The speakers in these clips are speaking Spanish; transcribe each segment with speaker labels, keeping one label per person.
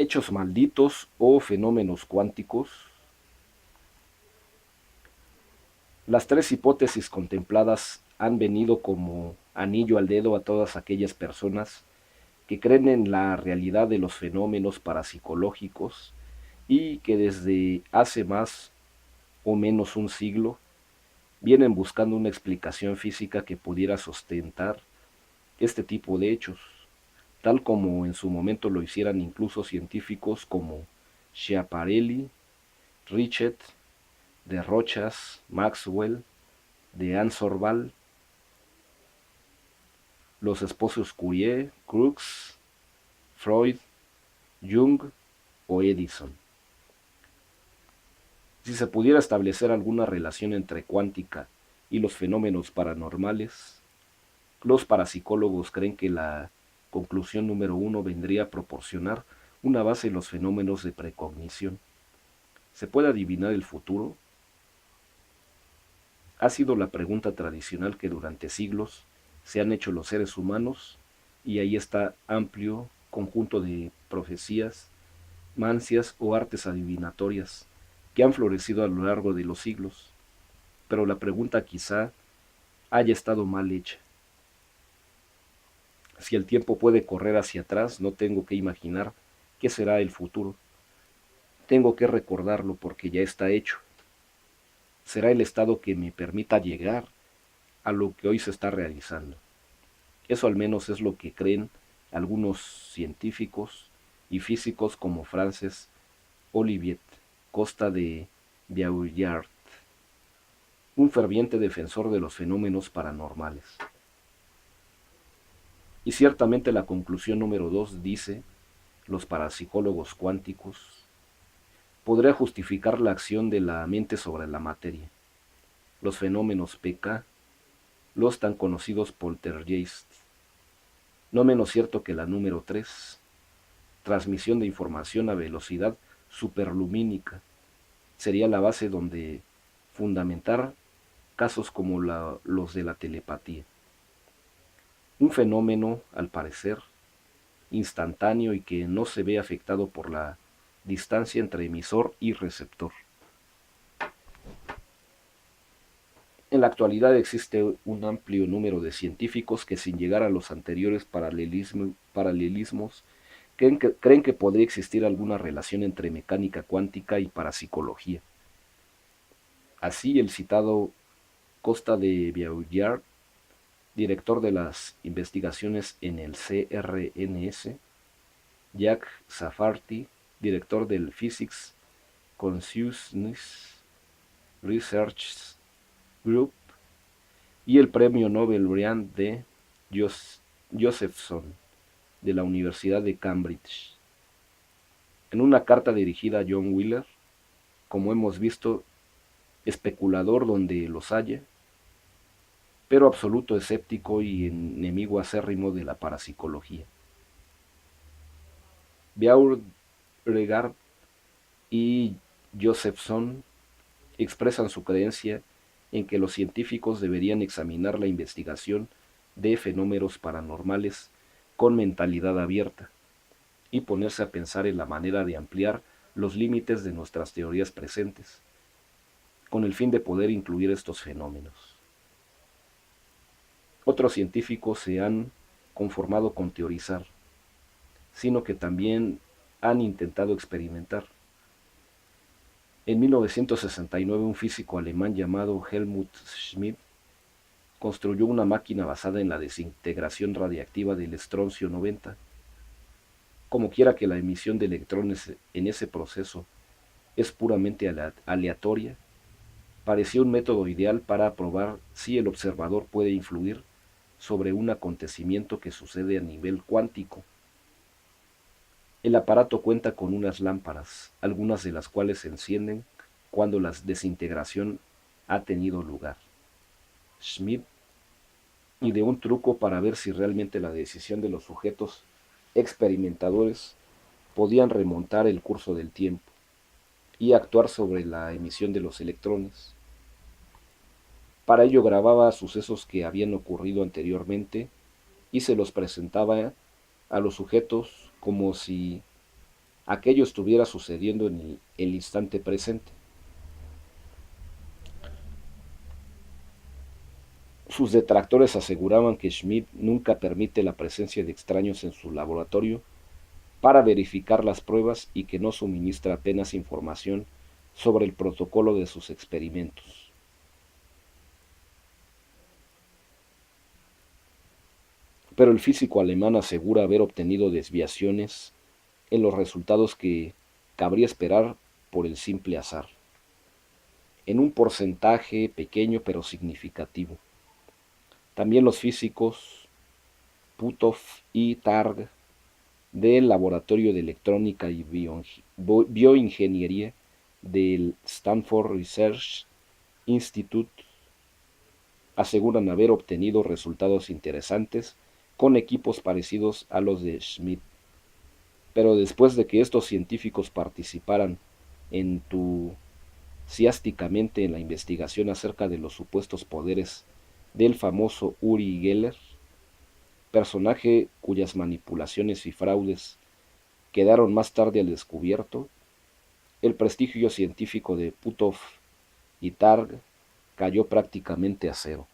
Speaker 1: hechos malditos o fenómenos cuánticos. Las tres hipótesis contempladas han venido como anillo al dedo a todas aquellas personas que creen en la realidad de los fenómenos parapsicológicos y que desde hace más o menos un siglo vienen buscando una explicación física que pudiera sustentar este tipo de hechos, tal como en su momento lo hicieran incluso científicos como Schiaparelli, Richet, de Rochas, Maxwell, de Ansorval, los esposos Curie, Crookes, Freud, Jung o Edison. Si se pudiera establecer alguna relación entre cuántica y los fenómenos paranormales, los parapsicólogos creen que la conclusión número uno vendría a proporcionar una base en los fenómenos de precognición. ¿Se puede adivinar el futuro? Ha sido la pregunta tradicional que durante siglos se han hecho los seres humanos y ahí está amplio conjunto de profecías, mancias o artes adivinatorias que han florecido a lo largo de los siglos, pero la pregunta quizá haya estado mal hecha. Si el tiempo puede correr hacia atrás, no tengo que imaginar qué será el futuro. Tengo que recordarlo porque ya está hecho. Será el estado que me permita llegar a lo que hoy se está realizando. Eso al menos es lo que creen algunos científicos y físicos como Frances Olivier Costa de Beauregard, un ferviente defensor de los fenómenos paranormales. Y ciertamente la conclusión número 2 dice, los parapsicólogos cuánticos, podría justificar la acción de la mente sobre la materia. Los fenómenos PK, los tan conocidos poltergeist. No menos cierto que la número 3, transmisión de información a velocidad superlumínica, sería la base donde fundamentar casos como los de la telepatía. Un fenómeno, al parecer, instantáneo y que no se ve afectado por la distancia entre emisor y receptor. En la actualidad existe un amplio número de científicos que, sin llegar a los anteriores paralelismos, creen que podría existir alguna relación entre mecánica cuántica y parapsicología. Así, el citado Costa de Beauregard, director de las investigaciones en el CRNS, Jack Safarty, director del Physics Consciousness Research Group, y el premio Nobel Brian D. Josephson, de la Universidad de Cambridge. En una carta dirigida a John Wheeler, como hemos visto, especulador donde los haya, pero absoluto escéptico y enemigo acérrimo de la parapsicología. Beauregard y Josephson expresan su creencia en que los científicos deberían examinar la investigación de fenómenos paranormales con mentalidad abierta y ponerse a pensar en la manera de ampliar los límites de nuestras teorías presentes, con el fin de poder incluir estos fenómenos. Otros científicos se han conformado con teorizar, sino que también han intentado experimentar. En 1969, un físico alemán llamado Helmut Schmidt construyó una máquina basada en la desintegración radiactiva del estroncio 90. Como quiera que la emisión de electrones en ese proceso es puramente aleatoria, parecía un método ideal para probar si el observador puede influir sobre un acontecimiento que sucede a nivel cuántico. El aparato cuenta con unas lámparas, algunas de las cuales se encienden cuando la desintegración ha tenido lugar. Schmidt ideó un truco para ver si realmente la decisión de los sujetos experimentadores podían remontar el curso del tiempo y actuar sobre la emisión de los electrones. Para ello grababa sucesos que habían ocurrido anteriormente y se los presentaba a los sujetos como si aquello estuviera sucediendo en el instante presente. Sus detractores aseguraban que Schmidt nunca permite la presencia de extraños en su laboratorio para verificar las pruebas y que no suministra apenas información sobre el protocolo de sus experimentos. Pero el físico alemán asegura haber obtenido desviaciones en los resultados que cabría esperar por el simple azar, en un porcentaje pequeño pero significativo. También los físicos Puthoff y Targ del Laboratorio de Electrónica y Bioingeniería del Stanford Research Institute aseguran haber obtenido resultados interesantes con equipos parecidos a los de Schmidt. Pero después de que estos científicos participaran entusiásticamente en la investigación acerca de los supuestos poderes del famoso Uri Geller, personaje cuyas manipulaciones y fraudes quedaron más tarde al descubierto, el prestigio científico de Puthoff y Targ cayó prácticamente a cero.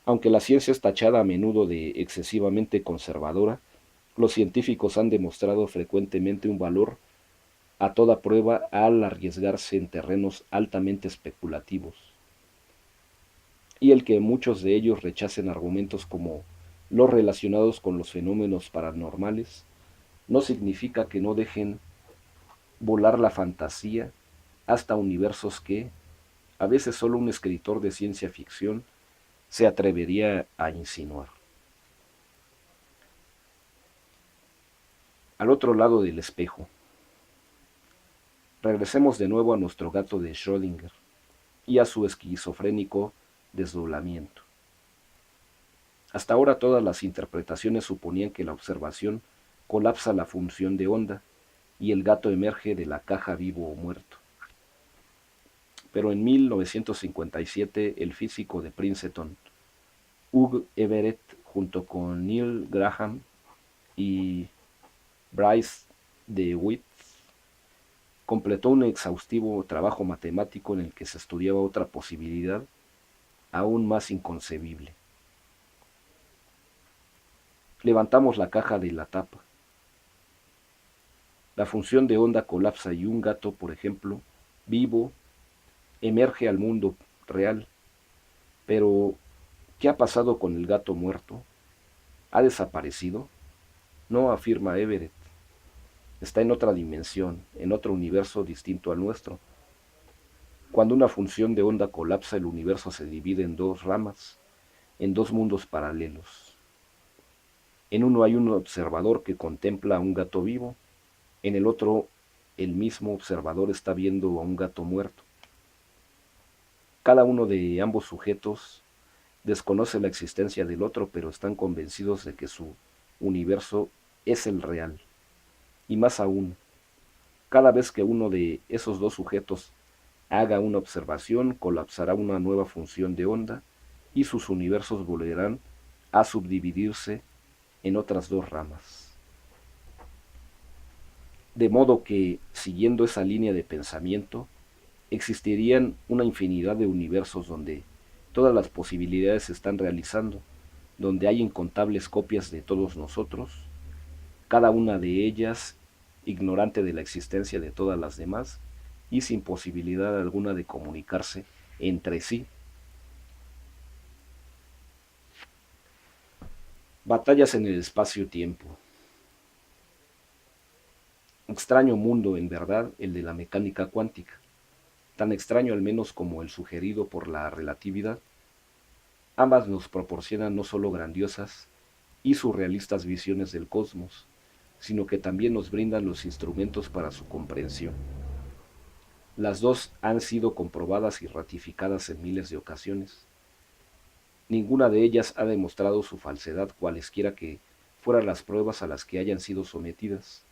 Speaker 1: Aunque la ciencia es tachada a menudo de excesivamente conservadora, los científicos han demostrado frecuentemente un valor a toda prueba al arriesgarse en terrenos altamente especulativos. Y el que muchos de ellos rechacen argumentos como los relacionados con los fenómenos paranormales no significa que no dejen volar la fantasía hasta universos que, a veces solo un escritor de ciencia ficción se atrevería a insinuar. Al otro lado del espejo, regresemos de nuevo a nuestro gato de Schrödinger y a su esquizofrénico desdoblamiento. Hasta ahora todas las interpretaciones suponían que la observación colapsa la función de onda y el gato emerge de la caja vivo o muerto. Pero en 1957 el físico de Princeton, Hugh Everett, junto con Neil Graham y Bryce DeWitt, completó un exhaustivo trabajo matemático en el que se estudiaba otra posibilidad aún más inconcebible. Levantamos la caja de la tapa. La función de onda colapsa y un gato, por ejemplo, vivo, emerge al mundo real. Pero, ¿qué ha pasado con el gato muerto? ¿Ha desaparecido? No, afirma Everett. Está en otra dimensión, en otro universo distinto al nuestro. Cuando una función de onda colapsa, el universo se divide en dos ramas, en dos mundos paralelos. En uno hay un observador que contempla a un gato vivo, en el otro el mismo observador está viendo a un gato muerto. Cada uno de ambos sujetos desconoce la existencia del otro, pero están convencidos de que su universo es el real. Y más aún, cada vez que uno de esos dos sujetos haga una observación, colapsará una nueva función de onda y sus universos volverán a subdividirse en otras dos ramas. De modo que, siguiendo esa línea de pensamiento, existirían una infinidad de universos donde todas las posibilidades se están realizando, donde hay incontables copias de todos nosotros, cada una de ellas ignorante de la existencia de todas las demás y sin posibilidad alguna de comunicarse entre sí. Batallas en el espacio-tiempo. Extraño mundo, en verdad, el de la mecánica cuántica, tan extraño al menos como el sugerido por la relatividad. Ambas nos proporcionan no solo grandiosas y surrealistas visiones del cosmos, sino que también nos brindan los instrumentos para su comprensión. Las dos han sido comprobadas y ratificadas en miles de ocasiones. Ninguna de ellas ha demostrado su falsedad, cualesquiera que fueran las pruebas a las que hayan sido sometidas,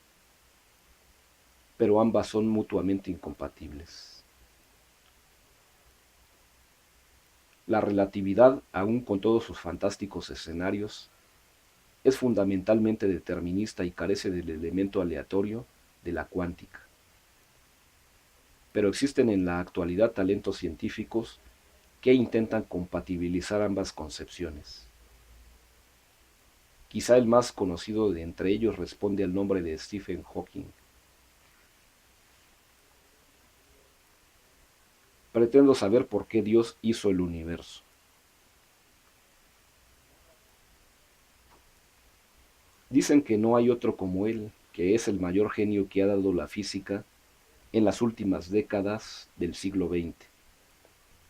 Speaker 1: pero ambas son mutuamente incompatibles. La relatividad, aun con todos sus fantásticos escenarios, es fundamentalmente determinista y carece del elemento aleatorio de la cuántica. Pero existen en la actualidad talentos científicos que intentan compatibilizar ambas concepciones. Quizá el más conocido de entre ellos responde al nombre de Stephen Hawking. Pretendo saber por qué Dios hizo el universo. Dicen que no hay otro como él, que es el mayor genio que ha dado la física en las últimas décadas del siglo XX.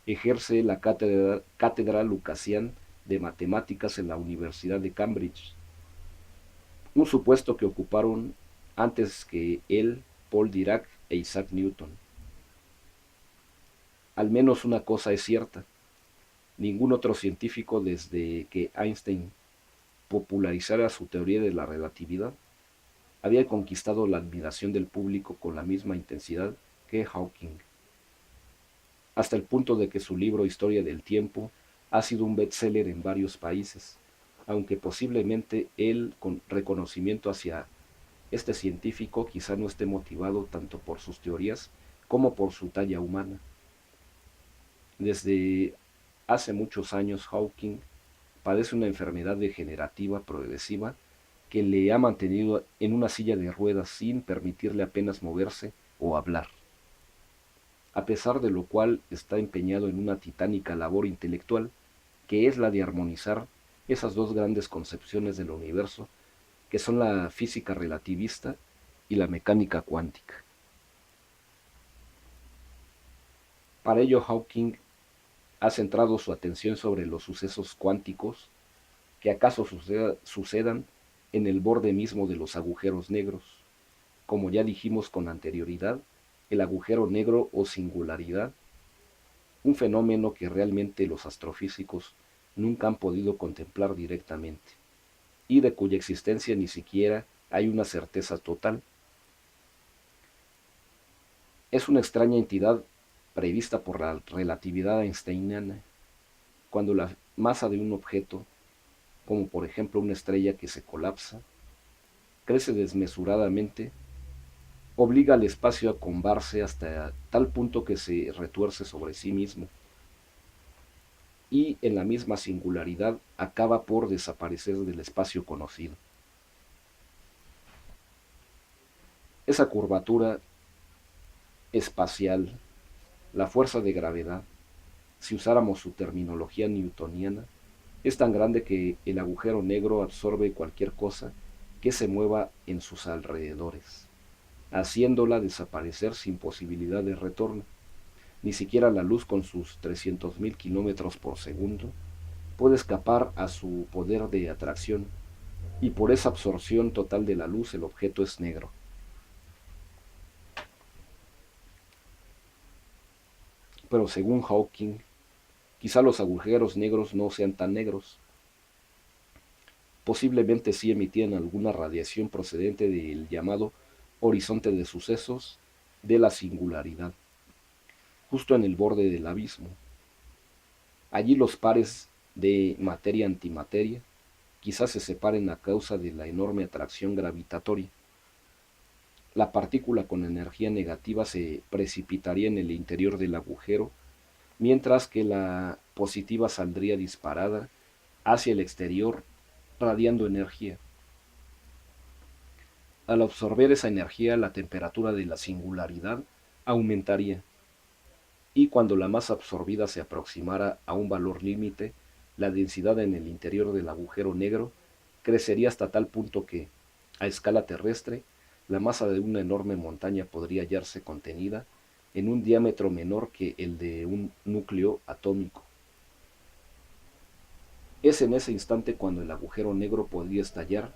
Speaker 1: Ejerce la cátedra Lucasian de Matemáticas en la Universidad de Cambridge, un supuesto que ocuparon antes que él Paul Dirac e Isaac Newton. Al menos una cosa es cierta: ningún otro científico desde que Einstein popularizara su teoría de la relatividad había conquistado la admiración del público con la misma intensidad que Hawking, hasta el punto de que su libro Historia del Tiempo ha sido un bestseller en varios países, aunque posiblemente el reconocimiento hacia este científico quizá no esté motivado tanto por sus teorías como por su talla humana. Desde hace muchos años Hawking padece una enfermedad degenerativa progresiva que le ha mantenido en una silla de ruedas sin permitirle apenas moverse o hablar, a pesar de lo cual está empeñado en una titánica labor intelectual que es la de armonizar esas dos grandes concepciones del universo, que son la física relativista y la mecánica cuántica. Para ello, Hawking ha centrado su atención sobre los sucesos cuánticos que acaso sucedan en el borde mismo de los agujeros negros. Como ya dijimos con anterioridad, el agujero negro o singularidad, un fenómeno que realmente los astrofísicos nunca han podido contemplar directamente, y de cuya existencia ni siquiera hay una certeza total. Es una extraña entidad prevista por la relatividad einsteiniana, cuando la masa de un objeto, como por ejemplo una estrella que se colapsa, crece desmesuradamente, obliga al espacio a combarse hasta tal punto que se retuerce sobre sí mismo, y en la misma singularidad acaba por desaparecer del espacio conocido. Esa curvatura espacial, la fuerza de gravedad, si usáramos su terminología newtoniana, es tan grande que el agujero negro absorbe cualquier cosa que se mueva en sus alrededores, haciéndola desaparecer sin posibilidad de retorno. Ni siquiera la luz, con sus 300.000 kilómetros por segundo, puede escapar a su poder de atracción, y por esa absorción total de la luz el objeto es negro. Pero según Hawking, quizá los agujeros negros no sean tan negros. Posiblemente sí emitían alguna radiación procedente del llamado horizonte de sucesos de la singularidad, justo en el borde del abismo. Allí los pares de materia-antimateria quizás se separen a causa de la enorme atracción gravitatoria. La partícula con energía negativa se precipitaría en el interior del agujero, mientras que la positiva saldría disparada hacia el exterior, radiando energía. Al absorber esa energía, la temperatura de la singularidad aumentaría, y cuando la masa absorbida se aproximara a un valor límite, la densidad en el interior del agujero negro crecería hasta tal punto que, a escala terrestre, la masa de una enorme montaña podría hallarse contenida en un diámetro menor que el de un núcleo atómico. Es en ese instante cuando el agujero negro podría estallar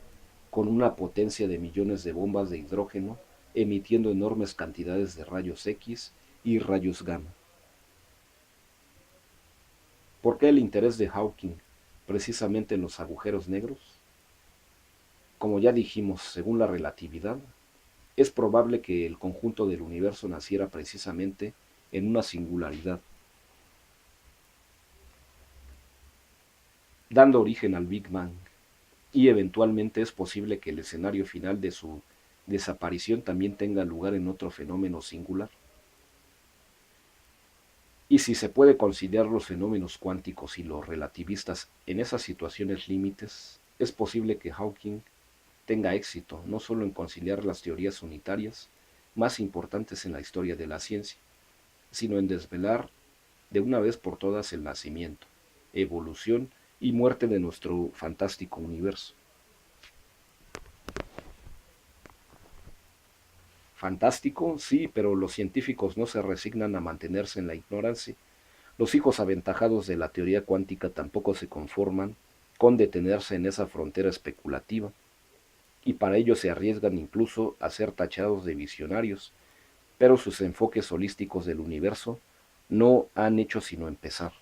Speaker 1: con una potencia de millones de bombas de hidrógeno, emitiendo enormes cantidades de rayos X y rayos gamma. ¿Por qué el interés de Hawking precisamente en los agujeros negros? Como ya dijimos, según la relatividad, es probable que el conjunto del universo naciera precisamente en una singularidad. dando origen al Big Bang, y eventualmente es posible que el escenario final de su desaparición también tenga lugar en otro fenómeno singular. Y si se puede considerar los fenómenos cuánticos y los relativistas en esas situaciones límites, es posible que Hawking tenga éxito no solo en conciliar las teorías unitarias más importantes en la historia de la ciencia, sino en desvelar de una vez por todas el nacimiento, evolución y muerte de nuestro fantástico universo. Fantástico, sí, pero los científicos no se resignan a mantenerse en la ignorancia. Los hijos aventajados de la teoría cuántica tampoco se conforman con detenerse en esa frontera especulativa, y para ello se arriesgan incluso a ser tachados de visionarios, pero sus enfoques holísticos del universo no han hecho sino empezar.